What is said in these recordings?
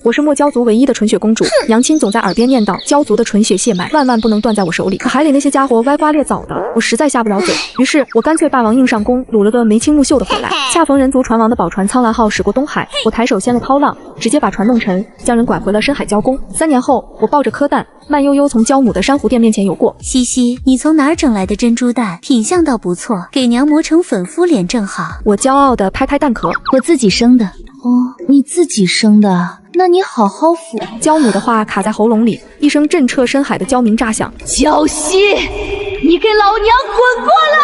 我是墨椒族唯一的纯血公主。娘亲总在耳边念叨，椒族的纯血血脉万万不能断在我手里。可海里那些家伙歪瓜裂枣的，我实在下不了嘴。于是我干脆霸王硬上弓，掳了个眉清目秀的回来。恰逢人族船王的宝船苍蓝号驶过东海，我抬手掀了涛浪，直接把船弄沉，将人拐回了深海礁宫。3年后，我抱着颗蛋，慢悠悠从焦母的珊瑚店面前游过。西西，你从哪儿整来的珍珠蛋？品相倒不错，给娘磨成粉敷脸正好。我骄傲地拍拍蛋壳，我自己生的。哦，你自己生的，那你好好抚。焦母的话卡在喉咙里，一声震彻深海的焦鸣炸响。焦西，你给老娘滚过来！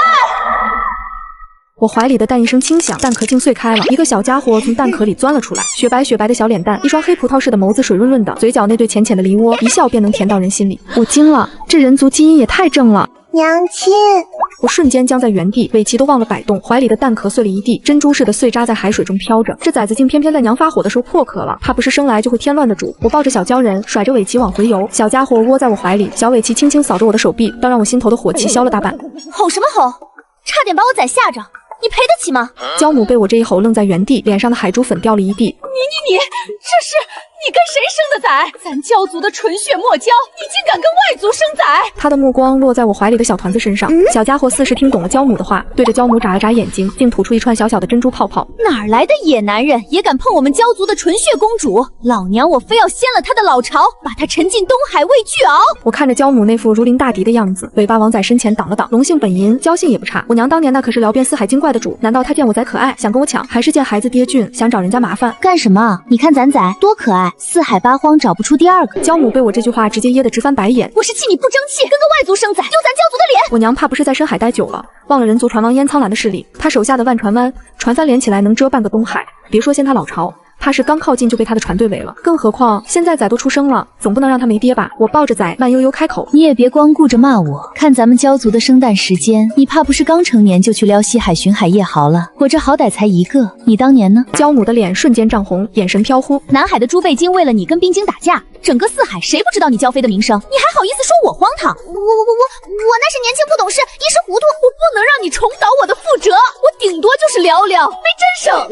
我怀里的蛋一声轻响，蛋壳竟碎开了，一个小家伙从蛋壳里钻了出来，雪白雪白的小脸蛋，一双黑葡萄似的眸子水润润的，嘴角那对浅浅的梨窝，一笑便能甜到人心里。我惊了，这人族基因也太正了。娘亲，我瞬间僵在原地，尾鳍都忘了摆动，怀里的蛋壳碎了一地，珍珠似的碎渣在海水中飘着。这崽子竟偏偏在娘发火的时候破壳了，怕不是生来就会添乱的主。我抱着小鲛人，甩着尾鳍往回游，小家伙窝在我怀里，小尾鳍轻轻扫着我的手臂，倒让我心头的火气消了大半。吼什么吼？差点把我宰吓着，你赔得起吗？焦母被我这一吼愣在原地，脸上的海珠粉掉了一地。你，这是你跟谁生的崽？咱焦族的纯血墨椒，你竟敢跟外族生崽！他的目光落在我怀里的小团子身上，小家伙似是听懂了焦母的话，对着焦母眨了眨眼睛，竟吐出一串小小的珍珠泡泡。哪来的野男人也敢碰我们焦族的纯血公主？老娘我非要掀了他的老巢，把他沉进东海喂巨鳌！我看着焦母那副如临大敌的样子，尾巴往仔身前挡了挡，龙性本淫，交性也不差。我娘当年那可是聊遍四海精怪的主，难道她见我崽可爱，想跟我抢，还是见孩子爹俊，想找人家麻烦？干什么？你看咱崽多可爱，四海八荒找不出第二个。焦母被我这句话直接噎得直翻白眼。我是气你不争气，跟个外族生崽，丢咱焦族的脸！我娘怕不是在深海待久了，忘了人族船王燕苍蓝的势力，他手下的万船湾，船帆连起来能遮半个东海。别说掀他老巢，怕是刚靠近就被他的船队围了。更何况现在崽都出生了，总不能让他没爹吧？我抱着崽慢悠悠开口，你也别光顾着骂我，看咱们焦族的生蛋时间，你怕不是刚成年就去撩西海巡海夜豪了？我这好歹才一个，你当年呢？焦母的脸瞬间涨红，眼神飘忽。南海的朱贝金为了你跟冰晶打架，整个四海谁不知道你焦妃的名声？你还好意思说我荒唐？我那是年轻不懂事，一时糊涂，我不能让你重蹈我的覆辙，我顶多就是聊聊，没真省。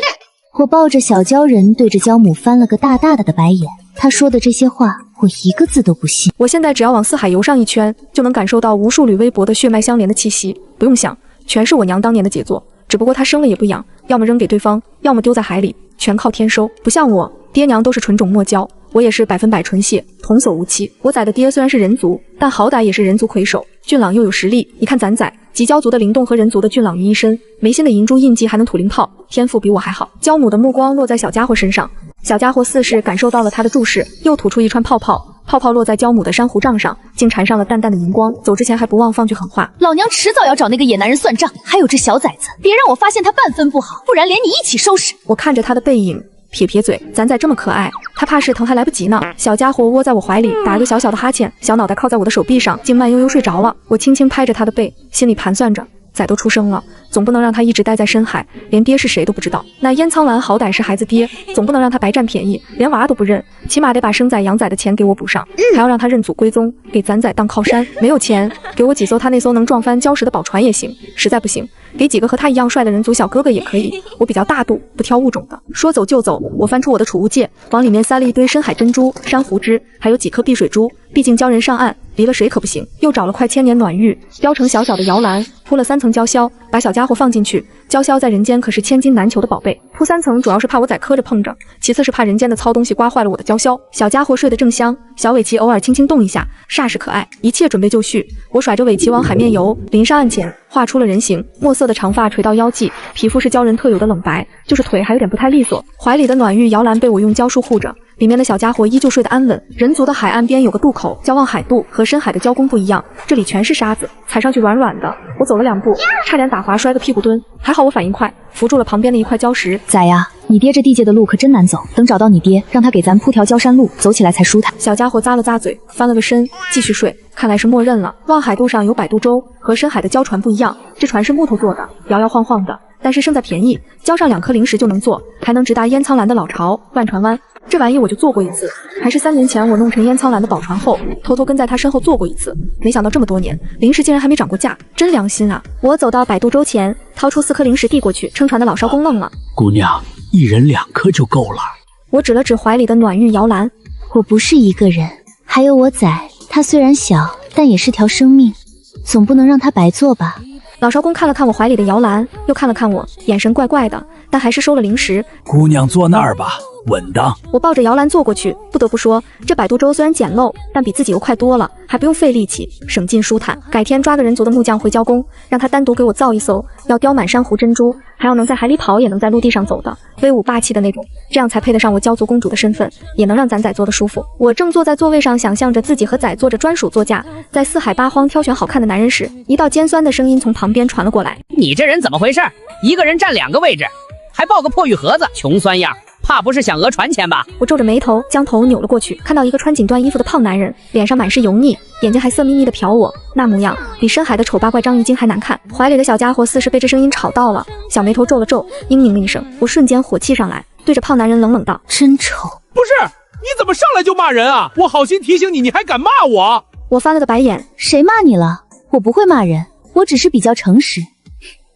我抱着小鲛人，对着焦母翻了个大大的白眼。他说的这些话，我一个字都不信。我现在只要往四海游上一圈，就能感受到无数缕微薄的血脉相连的气息。不用想，全是我娘当年的杰作。只不过她生了也不养，要么扔给对方，要么丢在海里，全靠天收。不像我，爹娘都是纯种墨椒，我也是100%纯血，童叟无欺。我崽的爹虽然是人族，但好歹也是人族魁首，俊朗又有实力。你看咱崽，集焦族的灵动和人族的俊朗于一身，眉心的银珠印记还能吐灵炮，天赋比我还好。焦母的目光落在小家伙身上，小家伙似是感受到了他的注视，又吐出一串泡泡。泡泡落在焦母的珊瑚杖上，竟缠上了淡淡的荧光。走之前还不忘放句狠话：老娘迟早要找那个野男人算账。还有这小崽子，别让我发现他半分不好，不然连你一起收拾。我看着他的背影，撇撇嘴，咱崽这么可爱，他怕是疼还来不及呢。小家伙窝在我怀里，打了个小小的哈欠，小脑袋靠在我的手臂上，竟慢悠悠睡着了。我轻轻拍着他的背，心里盘算着，崽都出生了，总不能让他一直待在深海，连爹是谁都不知道。那燕苍蓝好歹是孩子爹，总不能让他白占便宜，连娃都不认，起码得把生崽养崽的钱给我补上，还要让他认祖归宗，给咱崽当靠山。没有钱，给我几艘他那艘能撞翻礁石的宝船也行，实在不行，给几个和他一样帅的人族小哥哥也可以。我比较大度，不挑物种的。说走就走，我翻出我的储物戒，往里面塞了一堆深海珍珠、珊瑚枝，还有几颗碧水珠。毕竟鲛人上岸离了水可不行。又找了块千年暖玉，雕成小小的摇篮，铺了3层胶销，把小家伙放进去。胶销在人间可是千金难求的宝贝，铺3层主要是怕我崽磕着碰着，其次是怕人间的糙东西刮坏了我的胶销。小家伙睡得正香，小尾鳍偶尔轻轻动一下，煞是可爱。一切准备就绪，我甩着尾鳍往海面游，临上岸前画出了人形，墨色的长发垂到腰际，皮肤是鲛人特有的冷白，就是腿还有点不太利索。怀里的暖玉摇篮被我用胶束护着，里面的小家伙依旧睡得安稳。人族的海岸边有个渡口，叫望海渡，和深海的礁宫不一样，这里全是沙子，踩上去软软的。我走了2步，差点打滑摔个屁股墩，还好我反应快，扶住了旁边的一块礁石。崽呀，你爹这地界的路可真难走，等找到你爹，让他给咱铺条焦山路，走起来才舒坦。小家伙咂了咂嘴，翻了个身，继续睡。看来是默认了。望海渡上有摆渡舟，和深海的礁船不一样，这船是木头做的，摇摇晃晃的，但是胜在便宜，交上2颗灵石就能坐，还能直达燕苍蓝的老巢万船湾。这玩意我就坐过一次，还是3年前我弄成燕苍蓝的宝船后，偷偷跟在他身后坐过一次。没想到这么多年，灵石竟然还没涨过价，真良心啊！我走到摆渡舟前，掏出4颗灵石递过去，撑船的老艄公愣了。姑娘，1人2颗就够了。我指了指怀里的暖玉摇篮。我不是一个人，还有我仔，他虽然小，但也是条生命，总不能让他白做吧。老少公看了看我怀里的摇篮，又看了看我，眼神怪怪的，但还是收了零食。姑娘坐那儿吧，稳当。我抱着摇篮坐过去，不得不说，这摆渡舟虽然简陋，但比自己又快多了，还不用费力气，省劲舒坦。改天抓个人族的木匠回交工，让他单独给我造一艘，要雕满珊瑚珍珠，还要能在海里跑，也能在陆地上走的，威武霸气的那种，这样才配得上我骄族公主的身份，也能让咱仔坐得舒服。我正坐在座位上，想象着自己和仔坐着专属座驾，在四海八荒挑选好看的男人时，一道尖酸的声音从旁边传了过来：你这人怎么回事？一个人占2个位置，还抱个破玉盒子，穷酸样，怕不是想讹船钱吧？我皱着眉头，将头扭了过去，看到一个穿锦缎衣服的胖男人，脸上满是油腻，眼睛还色眯眯地瞟我，那模样比深海的丑八怪章鱼精还难看。怀里的小家伙似是被这声音吵到了，小眉头皱了皱，嘤咛了一声。我瞬间火气上来，对着胖男人冷冷道：真丑！不是，你怎么上来就骂人啊？我好心提醒你，你还敢骂我？我翻了个白眼，谁骂你了？我不会骂人，我只是比较诚实，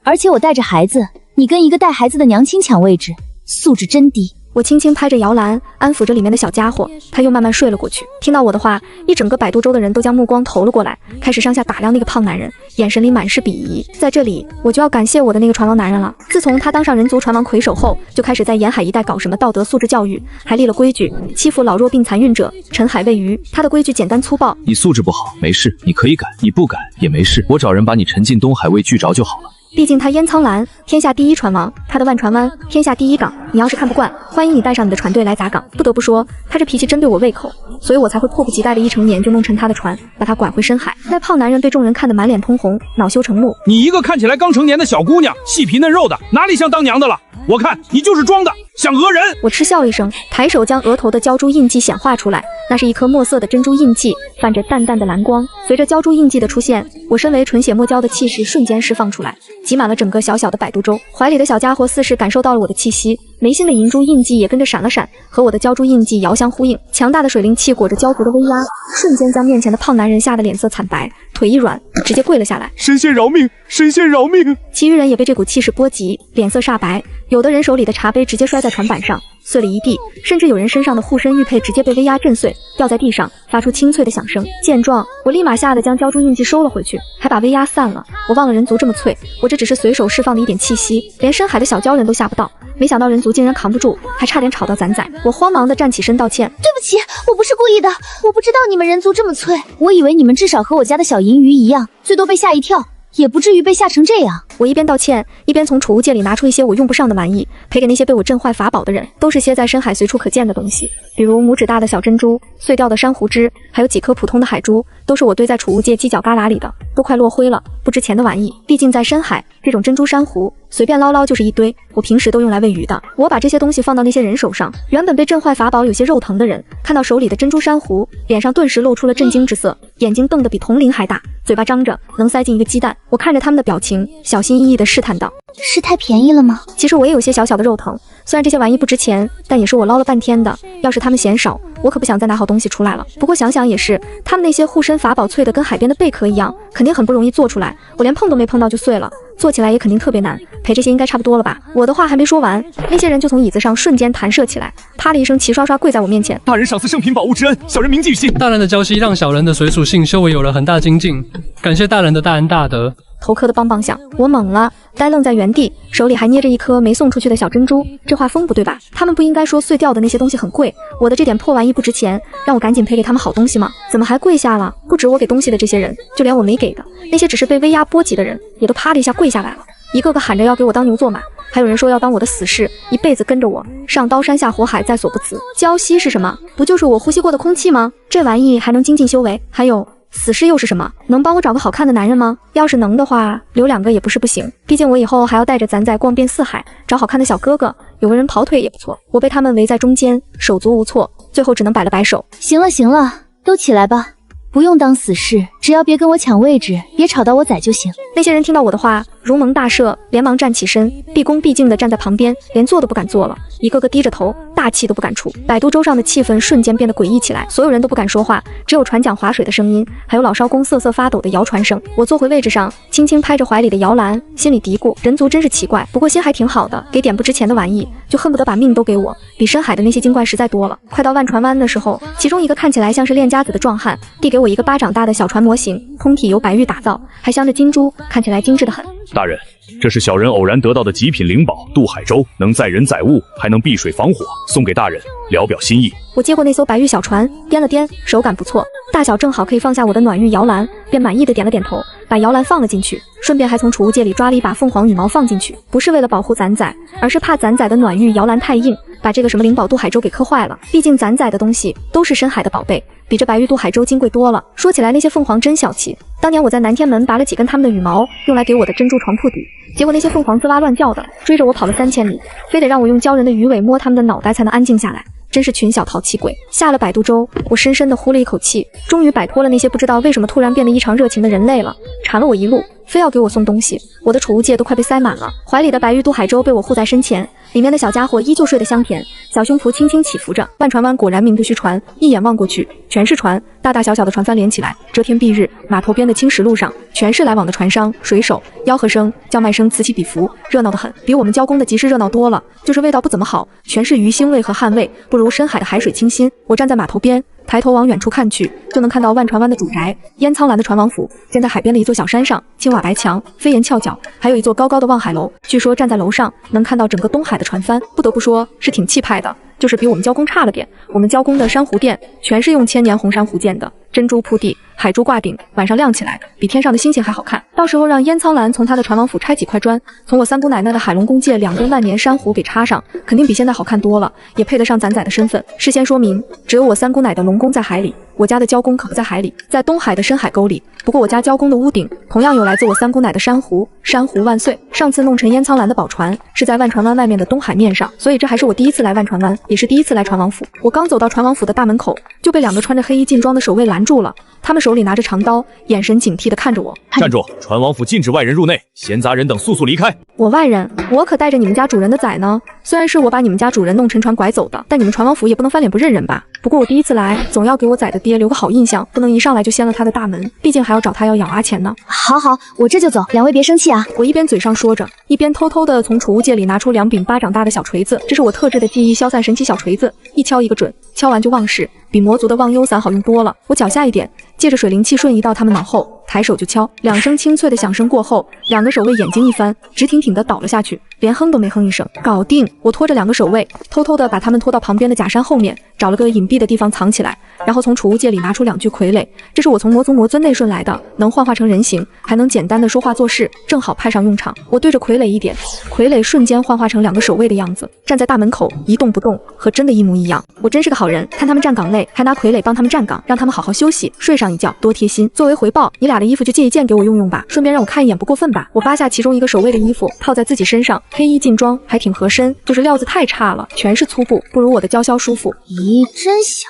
而且我带着孩子，你跟一个带孩子的娘亲抢位置，素质真低。我轻轻拍着摇篮，安抚着里面的小家伙，他又慢慢睡了过去。听到我的话，一整个摆渡舟的人都将目光投了过来，开始上下打量那个胖男人，眼神里满是鄙夷。在这里，我就要感谢我的那个船王男人了。自从他当上人族船王魁首后，就开始在沿海一带搞什么道德素质教育，还立了规矩，欺负老弱病残孕者，沉海喂鱼。他的规矩简单粗暴：你素质不好，没事，你可以改，你不改也没事，我找人把你沉进东海喂巨着就好了。毕竟他烟苍蓝，天下第一船王，他的万船湾，天下第一港。你要是看不惯，欢迎你带上你的船队来砸港。不得不说，他这脾气真对我胃口，所以我才会迫不及待的一成年就弄沉他的船，把他拐回深海。那胖男人被众人看得满脸通红，恼羞成怒。你一个看起来刚成年的小姑娘，细皮嫩肉的，哪里像当娘的了？我看你就是装的，想讹人。我嗤笑一声，抬手将额头的鲛珠印记显化出来，那是一颗墨色的珍珠印记，泛着淡淡的蓝光。随着鲛珠印记的出现，我身为纯血墨蛟的气势瞬间释放出来，挤满了整个小小的摆渡舟。怀里的小家伙似是感受到了我的气息，眉心的银珠印记也跟着闪了闪，和我的鲛珠印记遥相呼应。强大的水灵气裹着鲛族的威压，瞬间将面前的胖男人吓得脸色惨白，腿一软，直接跪了下来。神仙饶命，神仙饶命！其余人也被这股气势波及，脸色煞白，有的人手里的茶杯直接摔在船板上，碎了一地，甚至有人身上的护身玉佩直接被威压震碎，掉在地上，发出清脆的响声。见状，我立马吓得将鲛珠印记收了回去，还把威压散了。我忘了人族这么脆，我这只是随手释放的一点气息，连深海的小鲛人都吓不到。没想到人族竟然扛不住，还差点吵到咱仔。我慌忙的站起身道歉：对不起，我不是故意的，我不知道你们人族这么脆，我以为你们至少和我家的小银鱼一样，最多被吓一跳，也不至于被吓成这样。我一边道歉，一边从储物戒里拿出一些我用不上的玩意，赔给那些被我震坏法宝的人。都是些在深海随处可见的东西，比如拇指大的小珍珠、碎掉的珊瑚枝，还有几颗普通的海珠，都是我堆在储物戒犄角旮旯里的，都快落灰了，不值钱的玩意。毕竟在深海，这种珍珠珊瑚随便捞捞就是一堆，我平时都用来喂鱼的。我把这些东西放到那些人手上，原本被震坏法宝有些肉疼的人，看到手里的珍珠珊瑚，脸上顿时露出了震惊之色，眼睛瞪得比铜铃还大，嘴巴张着能塞进一个鸡蛋。我看着他们的表情，小心翼翼地试探道：是太便宜了吗？其实我也有些小小的肉疼，虽然这些玩意不值钱，但也是我捞了半天的，要是他们嫌少，我可不想再拿好东西出来了。不过想想也是，他们那些护身法宝脆的跟海边的贝壳一样，肯定很不容易做出来，我连碰都没碰到就碎了，做起来也肯定特别难，赔这些应该差不多了吧。我的话还没说完，那些人就从椅子上瞬间弹射起来，啪的一声齐刷刷跪在我面前。大人赏赐圣品宝物之恩，小人铭记于心。大人的教息让小人的水属性修为有了很大精进，感谢大人的大恩大德。头磕的梆梆响，我懵了，呆愣在原地，手里还捏着一颗没送出去的小珍珠。这画风不对吧？他们不应该说碎掉的那些东西很贵，我的这点破玩意不值钱，让我赶紧赔给他们好东西吗？怎么还跪下了？不止我给东西的这些人，就连我没给的那些只是被威压波及的人，也都啪的一下跪下来了，一个个喊着要给我当牛做马，还有人说要当我的死士，一辈子跟着我上刀山下火海，在所不辞。娇息是什么？不就是我呼吸过的空气吗？这玩意还能精进修为？还有死士又是什么？能帮我找个好看的男人吗？要是能的话，留2个也不是不行。毕竟我以后还要带着咱仔逛遍四海，找好看的小哥哥，有个人跑腿也不错。我被他们围在中间，手足无措，最后只能摆了摆手。行了行了，都起来吧，不用当死士，只要别跟我抢位置，别吵到我仔就行。那些人听到我的话，如蒙大赦，连忙站起身，毕恭毕敬地站在旁边，连坐都不敢坐了，一个个低着头，大气都不敢出。摆渡舟上的气氛瞬间变得诡异起来，所有人都不敢说话，只有船桨划水的声音，还有老艄公瑟瑟发抖的摇船声。我坐回位置上，轻轻拍着怀里的摇篮，心里嘀咕：人族真是奇怪，不过心还挺好的，给点不值钱的玩意，就恨不得把命都给我，比深海的那些精怪实在多了。快到万船湾的时候，其中一个看起来像是练家子的壮汉，递给我一个巴掌大的小船模型，通体由白玉打造，还镶着金珠，看起来精致得很。大人，这是小人偶然得到的极品灵宝渡海舟，能载人载物，还能避水防火，送给大人，聊表心意。我接过那艘白玉小船，掂了掂，手感不错，大小正好可以放下我的暖玉摇篮，便满意的点了点头，把摇篮放了进去，顺便还从储物戒里抓了一把凤凰羽毛放进去，不是为了保护攒仔，而是怕攒仔的暖玉摇篮太硬，把这个什么灵宝渡海舟给磕坏了。毕竟攒仔的东西都是深海的宝贝，比这白玉渡海舟金贵多了。说起来，那些凤凰真小气，当年我在南天门拔了几根它们的羽毛，用来给我的珍珠床铺底，结果那些凤凰滋哇乱叫的，追着我跑了3000里，非得让我用鲛人的鱼尾摸它们的脑袋才能安静下来。真是群小淘气鬼。下了摆渡舟，我深深地呼了一口气，终于摆脱了那些不知道为什么突然变得异常热情的人类了，缠了我一路，非要给我送东西，我的储物戒都快被塞满了。怀里的白玉渡海舟被我护在身前，里面的小家伙依旧睡得香甜，小胸脯轻轻起伏着。万船湾果然名不虚传，一眼望过去，全是船，大大小小的船帆连起来，遮天蔽日。码头边的青石路上，全是来往的船商、水手，吆喝声、叫卖声此起彼伏，热闹得很，比我们交工的集市热闹多了。就是味道不怎么好，全是鱼腥味和汗味，不如深海的海水清新。我站在码头边，抬头往远处看去，就能看到万船湾的主宅烟苍蓝的船王府建在海边的一座小山上，青瓦白墙，飞檐翘角，还有一座高高的望海楼。据说站在楼上能看到整个东海的船帆，不得不说是挺气派的，就是比我们交工差了点。我们交工的珊瑚店全是用千年红珊瑚建的，珍珠铺地，海珠挂顶，晚上亮起来比天上的星星还好看。到时候让烟苍蓝从他的船王府拆几块砖，从我三姑奶奶的海龙宫借2根万年珊瑚给插上，肯定比现在好看多了，也配得上攒仔的身份。事先说明，只有我三姑奶的龙宫在海里，我家的交工可不在海里，在东海的深海沟里。不过我家交工的屋顶同样有来自我三姑奶的珊瑚，珊瑚万岁。上次弄沉烟苍蓝的宝船是在万船湾外面的东海面上，所以这还是我第一次来万船湾，也是第一次来船王府。我刚走到船王府的大门口，就被2个穿着黑衣劲装的守卫拦住了，他们手里拿着长刀，眼神警惕地看着我。站住！船王府禁止外人入内，闲杂人等速速离开。我外人？我可带着你们家主人的崽呢。虽然是我把你们家主人弄沉船拐走的，但你们船王府也不能翻脸不认人吧？不过我第一次来，总要给我崽的爹留个好印象，不能一上来就掀了他的大门，毕竟还要找他要养娃钱呢。好好，我这就走，2位别生气啊。我一边嘴上说着，一边偷偷地从储物戒里拿出2柄巴掌大的小锤子，这是我特制的记忆消散神奇小锤子，一敲一个准，敲完就忘事，比魔族的忘忧伞好用多了。我脚下一点，借着水灵气瞬移到他们脑后，抬手就敲，2声清脆的响声过后，2个守卫眼睛一翻，直挺挺地倒了下去，连哼都没哼一声。搞定！我拖着2个守卫，偷偷地把他们拖到旁边的假山后面，找了个隐蔽的地方藏起来，然后从储物戒里拿出2具傀儡，这是我从魔族魔尊内顺来的，能幻化成人形，还能简单的说话做事，正好派上用场。我对着傀儡一点，傀儡瞬间幻化成2个守卫的样子，站在大门口一动不动，和真的一模一样。我真是个好人，看他们站岗累，还拿傀儡帮他们站岗，让他们好好休息，睡上一觉，多贴心。作为回报，你俩的衣服就借一件给我用用吧，顺便让我看一眼，不过分吧？我扒下其中一个守卫的衣服，套在自己身上，黑衣劲装，还挺合身，就是料子太差了，全是粗布，不如我的娇绡舒服。咦，真小，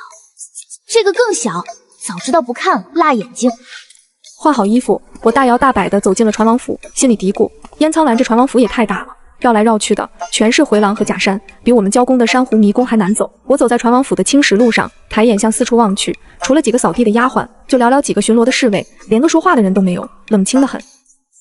这个更小，早知道不看了，辣眼睛。换好衣服，我大摇大摆地走进了船王府，心里嘀咕：烟苍蓝这船王府也太大了，绕来绕去的全是回廊和假山，比我们交工的珊瑚迷宫还难走。我走在船王府的青石路上，抬眼向四处望去，除了几个扫地的丫鬟，就寥寥几个巡逻的侍卫，连个说话的人都没有，冷清得很。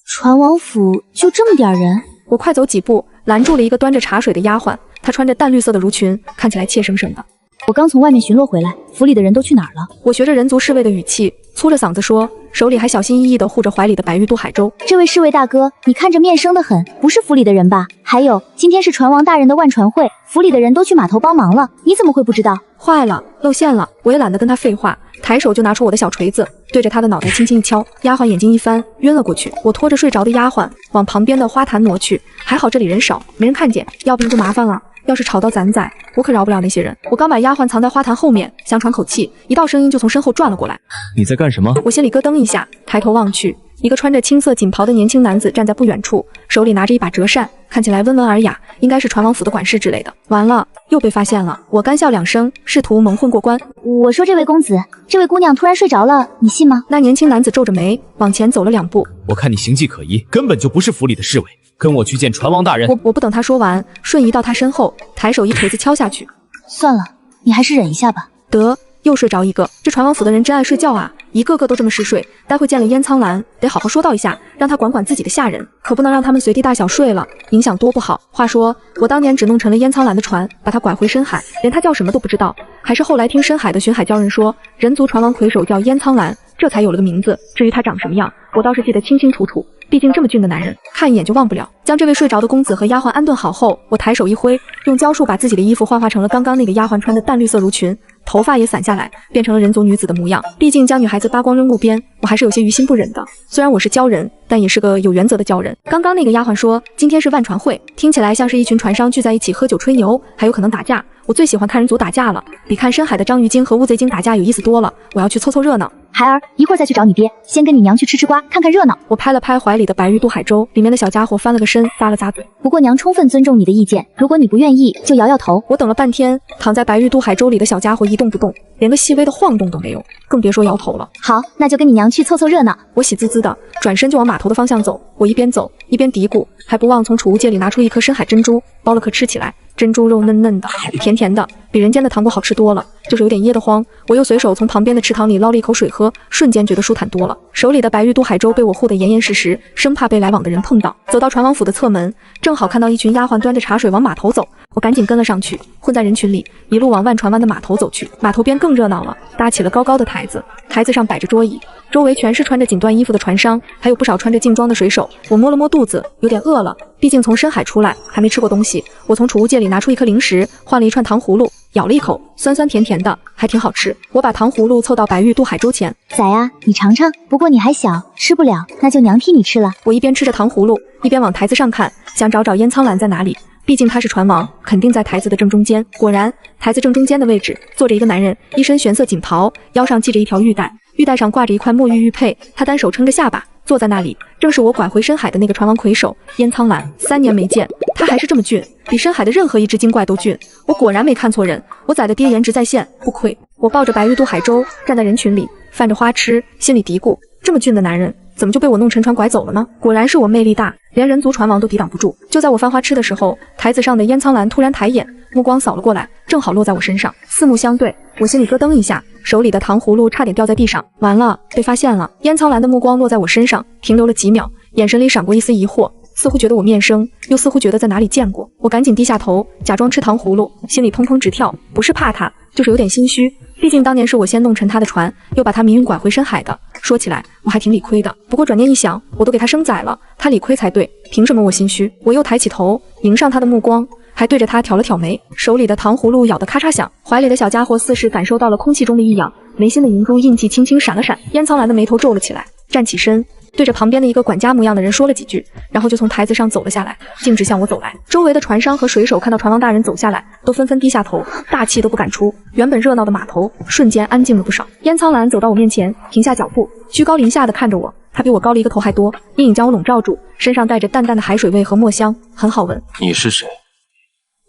船王府就这么点人？我快走几步，拦住了一个端着茶水的丫鬟，她穿着淡绿色的襦裙，看起来怯生生的。我刚从外面巡逻回来，府里的人都去哪儿了？我学着人族侍卫的语气，粗着嗓子说，手里还小心翼翼地护着怀里的白玉渡海舟。这位侍卫大哥，你看着面生得很，不是府里的人吧？还有，今天是船王大人的万船会，府里的人都去码头帮忙了，你怎么会不知道？坏了，露馅了！我也懒得跟他废话，抬手就拿出我的小锤子，对着他的脑袋轻轻一敲。丫鬟眼睛一翻，晕了过去。我拖着睡着的丫鬟往旁边的花坛挪去，还好这里人少，没人看见，要不然就麻烦了。要是吵到攒仔，我可饶不了那些人。我刚把丫鬟藏在花坛后面，想喘口气，一道声音就从身后转了过来。你在干什么？我心里咯噔一下，抬头望去，一个穿着青色锦袍的年轻男子站在不远处，手里拿着一把折扇，看起来温文尔雅，应该是传王府的管事之类的。完了，又被发现了！我干笑两声，试图蒙混过关。我说这位公子，这位姑娘突然睡着了，你信吗？那年轻男子皱着眉，往前走了2步。我看你形迹可疑，根本就不是府里的侍卫，跟我去见传王大人。我不等他说完，瞬移到他身后，抬手一锤子敲下去。算了，你还是忍一下吧。得，又睡着一个。这传王府的人真爱睡觉啊，一个个都这么嗜睡。待会见了燕苍兰，得好好说道一下，让他管管自己的下人，可不能让他们随地大小睡了，影响多不好。话说，我当年只弄沉了燕苍兰的船，把他拐回深海，连他叫什么都不知道，还是后来听深海的巡海鲛人说，人族传王魁首叫燕苍兰，这才有了个名字。至于他长什么样，我倒是记得清清楚楚。毕竟这么俊的男人，看一眼就忘不了。将这位睡着的公子和丫鬟安顿好后，我抬手一挥，用胶束把自己的衣服幻化成了刚刚那个丫鬟穿的淡绿色襦裙，头发也散下来，变成了人族女子的模样。毕竟将女孩子扒光扔路边，我还是有些于心不忍的。虽然我是鲛人，但也是个有原则的鲛人。刚刚那个丫鬟说今天是万船会，听起来像是一群船商聚在一起喝酒吹牛，还有可能打架。我最喜欢看人族打架了，比看深海的章鱼精和乌贼精打架有意思多了。我要去凑凑热闹。孩儿，一会儿再去找你爹，先跟你娘去吃吃瓜，看看热闹。我拍了拍怀里的白玉渡海舟，里面的小家伙翻了个身，咂了咂嘴。不过娘充分尊重你的意见，如果你不愿意，就摇摇头。我等了半天，躺在白玉渡海舟里的小家伙一动不动，连个细微的晃动都没有，更别说摇头了。好，那就跟你娘去凑凑热闹。我喜滋滋的转身就往码头的方向走，我一边走一边嘀咕，还不忘从储物戒里拿出一颗深海珍珠，剥了壳吃起来。珍珠肉嫩嫩的，甜甜的，比人间的糖果好吃多了，就是有点噎得慌。我又随手从旁边的池塘里捞了一口水喝，瞬间觉得舒坦多了。手里的白玉渡海舟被我护得严严实实，生怕被来往的人碰到。走到传王府的侧门，正好看到一群丫鬟端着茶水往码头走，我赶紧跟了上去，混在人群里，一路往万船湾的码头走去。码头边更热闹了，搭起了高高的台子，台子上摆着桌椅，周围全是穿着锦缎衣服的船商，还有不少穿着劲装的水手。我摸了摸肚子，有点饿了，毕竟从深海出来，还没吃过东西。我从储物戒里拿出一颗零食，换了一串糖葫芦，咬了一口，酸酸甜甜的，还挺好吃。我把糖葫芦凑到白玉渡海舟前，崽啊，你尝尝。不过你还小，吃不了，那就娘替你吃了。我一边吃着糖葫芦，一边往台子上看，想找找燕苍兰在哪里。毕竟他是船王，肯定在台子的正中间。果然，台子正中间的位置坐着一个男人，一身玄色锦袍，腰上系着一条玉带，玉带上挂着一块墨玉玉佩。他单手撑着下巴，坐在那里，正是我拐回深海的那个船王魁首燕苍兰。3年没见，他还是这么俊，比深海的任何一只精怪都俊。我果然没看错人，我宰的爹颜值在线，不亏。我抱着白玉渡海舟站在人群里，泛着花痴，心里嘀咕：这么俊的男人，怎么就被我弄沉船拐走了呢？果然是我魅力大，连人族船王都抵挡不住。就在我犯花痴的时候，台子上的燕苍兰突然抬眼，目光扫了过来，正好落在我身上，四目相对，我心里咯噔一下，手里的糖葫芦差点掉在地上。完了，被发现了。燕苍兰的目光落在我身上，停留了几秒，眼神里闪过一丝疑惑，似乎觉得我面生，又似乎觉得在哪里见过。我赶紧低下头，假装吃糖葫芦，心里砰砰直跳，不是怕他，就是有点心虚。毕竟当年是我先弄沉他的船，又把他民运拐回深海的。说起来，我还挺理亏的。不过转念一想，我都给他生崽了，他理亏才对，凭什么我心虚？我又抬起头，迎上他的目光，还对着他挑了挑眉，手里的糖葫芦咬得咔嚓响，怀里的小家伙似是感受到了空气中的异样，眉心的银珠印记轻轻闪了闪。燕苍兰的眉头皱了起来，站起身，对着旁边的一个管家模样的人说了几句，然后就从台子上走了下来，径直向我走来。周围的船商和水手看到船王大人走下来，都纷纷低下头，大气都不敢出。原本热闹的码头瞬间安静了不少。燕苍兰走到我面前，停下脚步，居高临下的看着我。他比我高了一个头还多，阴影将我笼罩住，身上带着淡淡的海水味和墨香，很好闻。你是谁？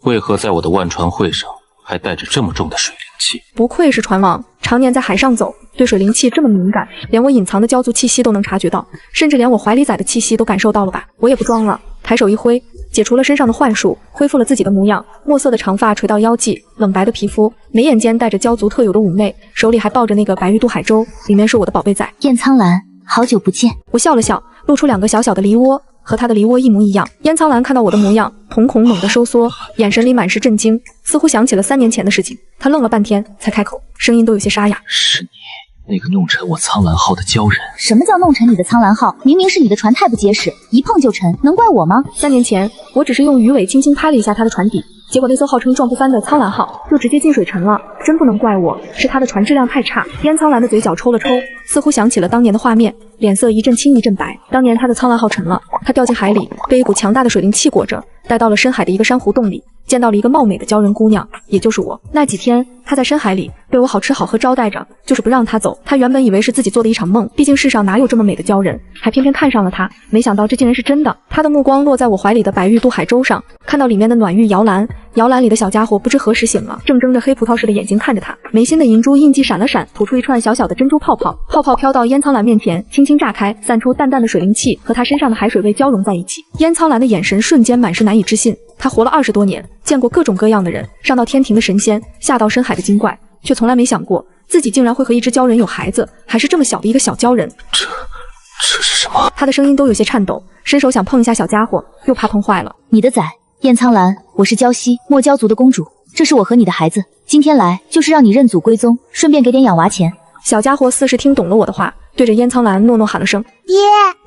为何在我的万船会上还带着这么重的水灵气？不愧是船王，常年在海上走，对水灵气这么敏感，连我隐藏的蛟族气息都能察觉到，甚至连我怀里载的气息都感受到了吧？我也不装了，抬手一挥，解除了身上的幻术，恢复了自己的模样。墨色的长发垂到腰际，冷白的皮肤，眉眼间带着蛟族特有的妩媚，手里还抱着那个白玉渡海舟，里面是我的宝贝仔燕苍兰，好久不见。我笑了笑，露出2个小小的梨窝，和他的梨窝一模一样。燕苍兰看到我的模样，瞳孔猛地收缩，眼神里满是震惊，似乎想起了3年前的事情。他愣了半天，才开口，声音都有些沙哑：是你，那个弄沉我苍兰号的鲛人。什么叫弄沉你的苍兰号？明明是你的船太不结实，一碰就沉，能怪我吗？3年前，我只是用鱼尾轻轻拍了一下他的船底，结果那艘号称撞不翻的苍兰号就直接进水沉了。真不能怪我，是他的船质量太差。燕苍兰的嘴角抽了抽，似乎想起了当年的画面，脸色一阵青一阵白。当年他的苍兰号沉了，他掉进海里，被一股强大的水灵气裹着，带到了深海的一个珊瑚洞里。见到了一个貌美的鲛人姑娘，也就是我。那几天她在深海里被我好吃好喝招待着，就是不让她走。她原本以为是自己做的一场梦，毕竟世上哪有这么美的鲛人，还偏偏看上了她。没想到这竟然是真的。她的目光落在我怀里的白玉渡海舟上，看到里面的暖玉摇篮，摇篮里的小家伙不知何时醒了，正睁着黑葡萄似的眼睛看着她。眉心的银珠印记闪了闪，吐出一串小小的珍珠泡泡，泡泡飘到烟苍兰面前，轻轻炸开，散出淡淡的水灵气，和她身上的海水味交融在一起。烟苍兰的眼神瞬间满是难以置信。她活了20多年，见过各种各样的人，上到天庭的神仙，下到深海的精怪，却从来没想过自己竟然会和一只鲛人有孩子，还是这么小的一个小鲛人。这是什么？她的声音都有些颤抖，伸手想碰一下小家伙，又怕碰坏了。你的崽，燕苍兰，我是娇熙，墨鲛族的公主，这是我和你的孩子，今天来就是让你认祖归宗，顺便给点养娃钱。小家伙似是听懂了我的话，对着烟苍兰诺诺喊了声爹。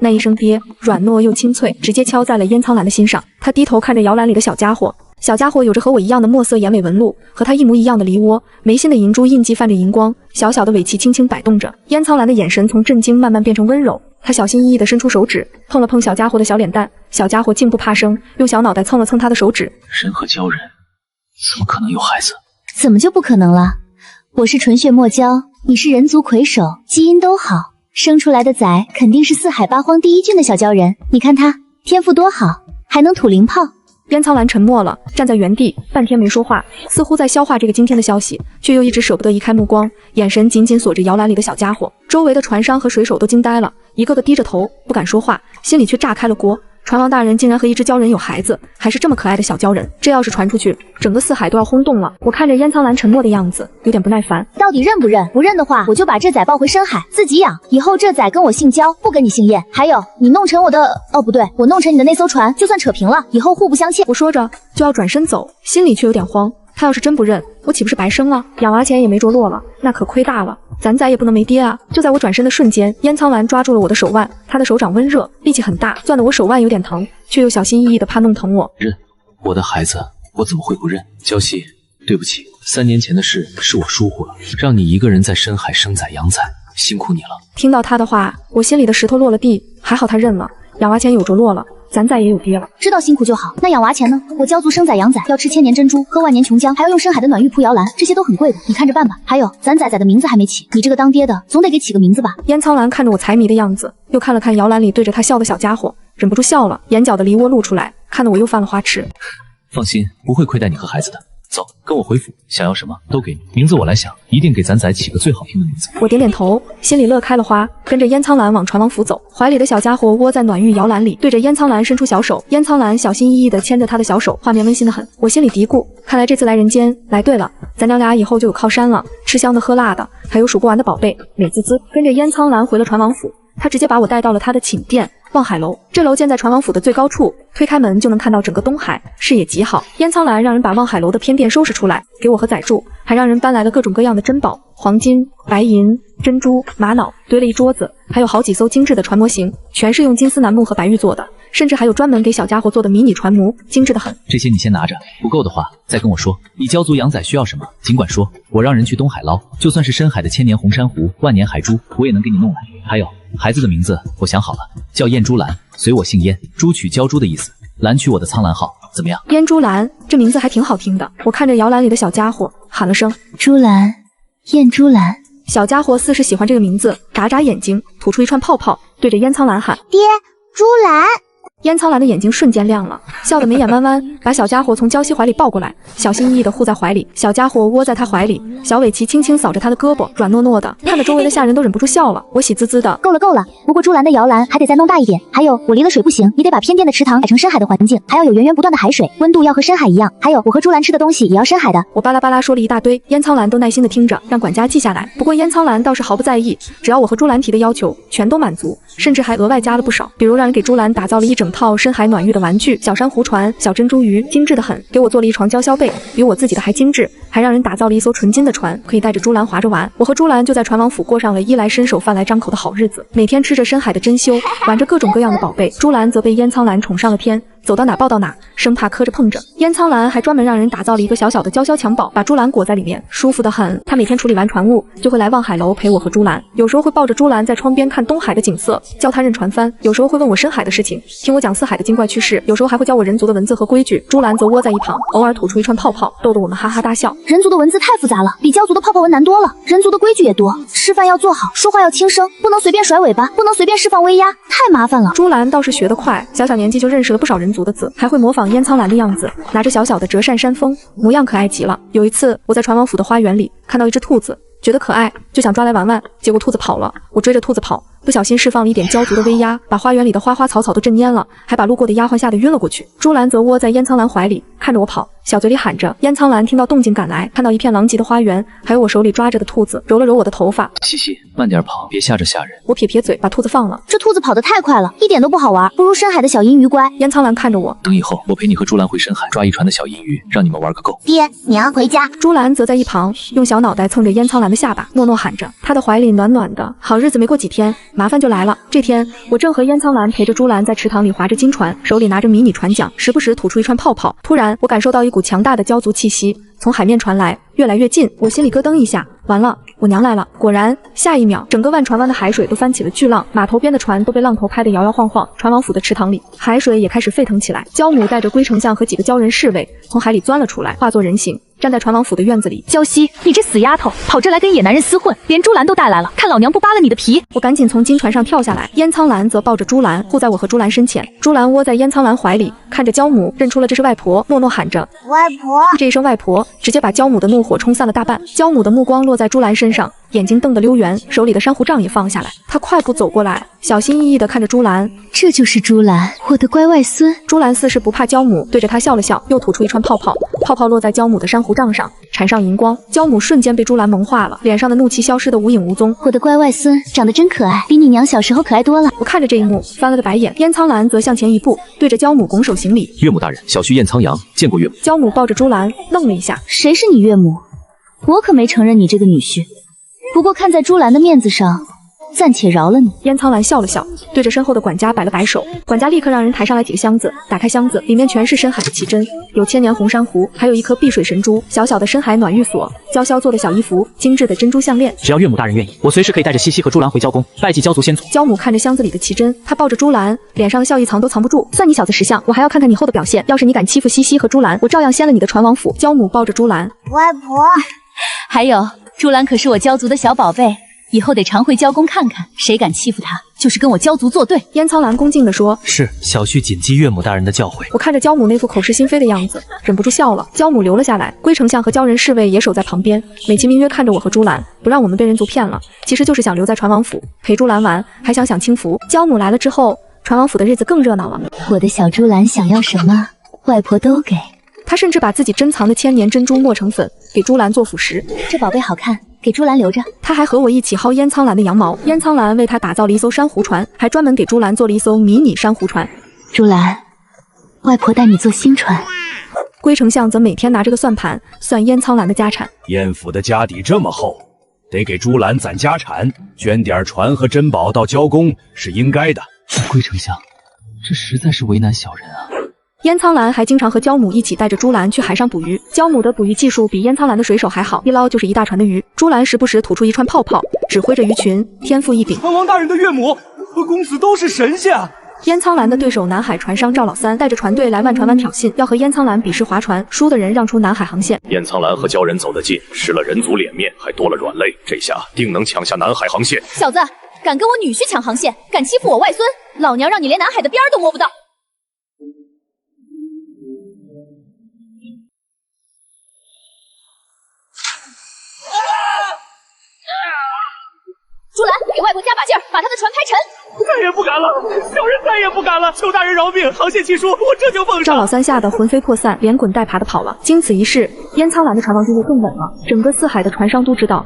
那一声爹软糯又清脆，直接敲在了烟苍兰的心上。他低头看着摇篮里的小家伙，小家伙有着和我一样的墨色眼尾纹路，和他一模一样的梨窝，眉心的银珠印记泛着银光，小小的尾鳍轻轻摆动着。烟苍兰的眼神从震惊慢慢变成温柔，他小心翼翼地伸出手指碰了碰小家伙的小脸蛋，小家伙竟不怕生，用小脑袋蹭了蹭他的手指。人和鲛人怎么可能有孩子？怎么就不可能了？我是纯血墨鲛，你是人族魁首，基因都好，生出来的崽肯定是四海八荒第一俊的小鲛人。你看他天赋多好，还能吐灵泡。烟苍兰沉默了，站在原地半天没说话，似乎在消化这个惊天的消息，却又一直舍不得移开目光，眼神紧紧锁着摇篮里的小家伙。周围的船商和水手都惊呆了，一个个低着头不敢说话，心里却炸开了锅。船王大人竟然和一只鲛人有孩子，还是这么可爱的小鲛人，这要是传出去，整个四海都要轰动了。我看着烟苍兰沉默的样子，有点不耐烦。到底认不认？不认的话，我就把这崽抱回深海自己养，以后这崽跟我姓焦，不跟你姓燕。还有，你弄成我的……哦，不对，我弄成你的那艘船，就算扯平了，以后互不相欠。我说着就要转身走，心里却有点慌。他要是真不认，我岂不是白生了？养娃钱也没着落了，那可亏大了。咱崽也不能没爹啊！就在我转身的瞬间，烟苍兰抓住了我的手腕，他的手掌温热，力气很大，攥得我手腕有点疼，却又小心翼翼的怕弄疼我。认我的孩子，我怎么会不认？娇熙，对不起，3年前的事是我疏忽了，让你一个人在深海生崽养崽，辛苦你了。听到他的话，我心里的石头落了地，还好他认了，养娃钱有着落了。咱崽也有爹了，知道辛苦就好。那养娃钱呢？我鲛族生崽养崽要吃1000年珍珠，喝万年琼浆，还要用深海的暖玉铺摇篮，这些都很贵的，你看着办吧。还有，咱崽的名字还没起，你这个当爹的总得给起个名字吧。烟苍兰看着我财迷的样子，又看了看摇篮里对着他笑的小家伙，忍不住笑了，眼角的梨窝露出来，看得我又犯了花痴。放心，不会亏待你和孩子的。走，跟我回府，想要什么都给你。名字我来想，一定给咱崽起个最好听的名字。我点点头，心里乐开了花，跟着烟苍兰往船王府走。怀里的小家伙窝在暖玉摇篮里，对着烟苍兰伸出小手。烟苍兰小心翼翼地牵着他的小手，画面温馨得很。我心里嘀咕，看来这次来人间来对了，咱娘俩以后就有靠山了，吃香的喝辣的，还有数不完的宝贝，美滋滋。跟着烟苍兰回了船王府，他直接把我带到了他的寝殿。望海楼，这楼建在船王府的最高处，推开门就能看到整个东海，视野极好。烟苍兰让人把望海楼的偏殿收拾出来，给我和崽住，还让人搬来了各种各样的珍宝，黄金、白银、珍珠、玛瑙，堆了一桌子，还有好几艘精致的船模型，全是用金丝楠木和白玉做的，甚至还有专门给小家伙做的迷你船模，精致的很。这些你先拿着，不够的话再跟我说。你鲛族养崽需要什么，尽管说，我让人去东海捞，就算是深海的千年红珊瑚、万年海珠，我也能给你弄来。还有孩子的名字我想好了，叫燕珠兰，随我姓燕，珠取鲛珠的意思，兰取我的苍兰号，怎么样？燕珠兰这名字还挺好听的。我看着摇篮里的小家伙，喊了声珠兰，燕珠兰。小家伙似是喜欢这个名字，眨眨眼睛，吐出一串泡泡，对着烟苍兰喊爹，珠兰。烟苍兰的眼睛瞬间亮了，笑得眉眼弯弯，把小家伙从娇熙怀里抱过来，小心翼翼地护在怀里。小家伙窝在他怀里，小尾鳍轻轻扫着他的胳膊，软糯糯的，看得周围的下人都忍不住笑了。我喜滋滋的，够了够了，不过珠兰的摇篮还得再弄大一点。还有，我离了水不行，你得把偏殿的池塘改成深海的环境，还要有源源不断的海水，温度要和深海一样。还有，我和珠兰吃的东西也要深海的。我巴拉巴拉说了一大堆，烟苍兰都耐心地听着，让管家记下来。不过烟苍兰倒是毫不在意，只要我和珠兰提的要求全都满足，甚至还额外加了不少，比如让人给珠兰打造了一整套深海暖玉的玩具，小珊瑚船、小珍珠鱼，精致的很，给我做了一床娇绡被，比我自己的还精致，还让人打造了一艘纯金的船，可以带着珠兰划着玩。我和珠兰就在船王府过上了衣来伸手饭来张口的好日子，每天吃着深海的珍馐，玩着各种各样的宝贝。珠兰则被烟苍兰宠上了天，走到哪抱到哪，生怕磕着碰着。烟苍兰还专门让人打造了一个小小的娇墙堡，把朱兰裹在里面，舒服得很。他每天处理完船务，就会来望海楼陪我和朱兰，有时候会抱着朱兰在窗边看东海的景色，教她认船帆，有时候会问我深海的事情，听我讲四海的精怪趣事，有时候还会教我人族的文字和规矩。朱兰则窝在一旁，偶尔吐出一串泡泡，逗得我们哈哈大笑。人族的文字太复杂了，比蛟族的泡泡文难多了。人族的规矩也多，吃饭要做好，说话要轻声，不能随便甩尾巴，不能随便释放威压，太麻烦了。朱兰倒是学得快，小小年纪就认识了不少人族的字，还会模仿烟苍兰的样子，拿着小小的折扇扇风，模样可爱极了。有一次我在船王府的花园里看到一只兔子，觉得可爱，就想抓来玩玩，结果兔子跑了，我追着兔子跑，不小心释放了一点蛟族的威压，把花园里的花花草草都震蔫了，还把路过的丫鬟吓得晕了过去。朱兰则窝在烟苍兰怀里，看着我跑，小嘴里喊着。烟苍兰听到动静赶来，看到一片狼藉的花园，还有我手里抓着的兔子，揉了揉我的头发。西西，慢点跑，别吓着下人。我撇撇嘴，把兔子放了。这兔子跑得太快了，一点都不好玩，不如深海的小银鱼乖。烟苍兰看着我，等以后我陪你和朱兰回深海抓一船的小银鱼，让你们玩个够。爹，娘回家。朱兰则在一旁用小脑袋蹭着烟苍兰的下巴，诺诺喊着。她的怀里暖暖的，好日子没过几天，麻烦就来了。这天我正和烟苍兰陪着朱兰在池塘里划着金船，手里拿着迷你船桨，时不时吐出一串泡泡。突然我感受到一股强大的蛟族气息从海面传来，越来越近，我心里咯噔一下，完了，我娘来了。果然下一秒，整个万船湾的海水都翻起了巨浪，码头边的船都被浪头拍得摇摇晃晃。船王府的池塘里，海水也开始沸腾起来。蛟母带着龟丞相和几个蛟人侍卫从海里钻了出来，化作人形，站在船王府的院子里。娇熙，你这死丫头，跑这来跟野男人厮混，连朱兰都带来了，看老娘不扒了你的皮！我赶紧从金船上跳下来，烟苍兰则抱着朱兰护在我和朱兰身前。朱兰窝在烟苍兰怀里，看着蛟母，认出了这是外婆，诺诺喊着外婆。这一声外婆直接把蛟母的怒火冲散了大半。蛟母的目光落在朱兰身上，眼睛瞪得溜圆，手里的珊瑚杖也放下来。她快步走过来，小心翼翼地看着朱兰。这就是朱兰，我的乖外孙。朱兰似是不怕蛟母，对着她笑了笑，又吐出一串泡泡，泡泡落在蛟母的珊瑚杖上，缠上银光。蛟母瞬间被朱兰萌化了，脸上的怒气消失得无影无踪。我的乖外孙长得真可爱，比你娘小时候可爱多了。我看着这一幕，翻了个白眼。烟苍兰则向前一步，对着蛟母拱手行礼。岳母大人，小婿燕苍阳见过岳母。蛟母抱着朱兰，愣了一下。谁是你岳母？我可没承认你这个女婿。不过看在朱兰的面子上，暂且饶了你。烟苍兰笑了笑，对着身后的管家摆了摆手。管家立刻让人抬上来几个箱子，打开箱子，里面全是深海的奇珍，有千年红珊瑚，还有一颗碧水神珠，小小的深海暖玉锁，娇绡做的小衣服，精致的珍珠项链。只要岳母大人愿意，我随时可以带着西西和朱兰回蛟宫拜祭蛟族先祖。蛟母看着箱子里的奇珍，她抱着朱兰，脸上的笑意藏都藏不住。算你小子识相，我还要看看你后的表现。要是你敢欺负西西和朱兰，我照样掀了你的船王府。蛟母抱着朱兰，外婆。还有，朱兰可是我蛟族的小宝贝，以后得常回蛟宫看看，谁敢欺负她，就是跟我蛟族作对。烟苍兰恭敬地说：是，小婿谨记岳母大人的教诲。我看着蛟母那副口是心非的样子，忍不住笑了。蛟母留了下来，龟丞相和蛟人侍卫也守在旁边，美其名曰看着我和朱兰，不让我们被人族骗了，其实就是想留在船王府陪朱兰玩，还想享清福。蛟母来了之后，船王府的日子更热闹了。我的小朱兰想要什么，外婆都给。他甚至把自己珍藏的千年珍珠磨成粉，给朱兰做辅食。这宝贝好看，给朱兰留着。他还和我一起薅烟苍兰的羊毛，烟苍兰为他打造了一艘珊瑚船，还专门给朱兰做了一艘迷你珊瑚船。朱兰，外婆带你坐新船。龟丞相则每天拿着个算盘算烟苍兰的家产。燕府的家底这么厚，得给朱兰攒家产，捐点船和珍宝到蛟宫是应该的。龟丞相，这实在是为难小人啊。烟苍兰还经常和蛟母一起带着朱兰去海上捕鱼，蛟母的捕鱼技术比烟苍兰的水手还好，一捞就是一大船的鱼。朱兰时不时吐出一串泡泡，指挥着鱼群，天赋异禀。船王大人的岳母和公子都是神仙啊！烟苍兰的对手南海船商赵老三带着船队来万船湾挑衅，要和烟苍兰比试划船，输的人让出南海航线。燕苍兰和鲛人走得近，失了人族脸面，还多了软肋，这下定能抢下南海航线。小子，敢跟我女婿抢航线，敢欺负我外孙，老娘让你连南海的边儿都摸不到！朱兰，给外婆加把劲儿，把他的船拍沉！再也不敢了，小人再也不敢了，求大人饶命！航线期书，我这就奉上。赵老三吓得魂飞魄散，连滚带爬的跑了。经此一事，烟苍兰的船王地位更稳了，整个四海的船商都知道，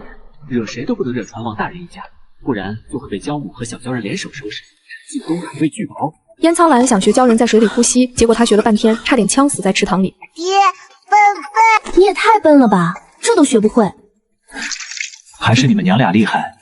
惹谁都不能惹船王大人一家，不然就会被蛟母和小蛟人联手收拾，进东海为聚宝。烟苍兰想学鲛人在水里呼吸，结果他学了半天，差点呛死在池塘里。爹，笨！你也太笨了吧，这都学不会。还是你们娘俩厉害，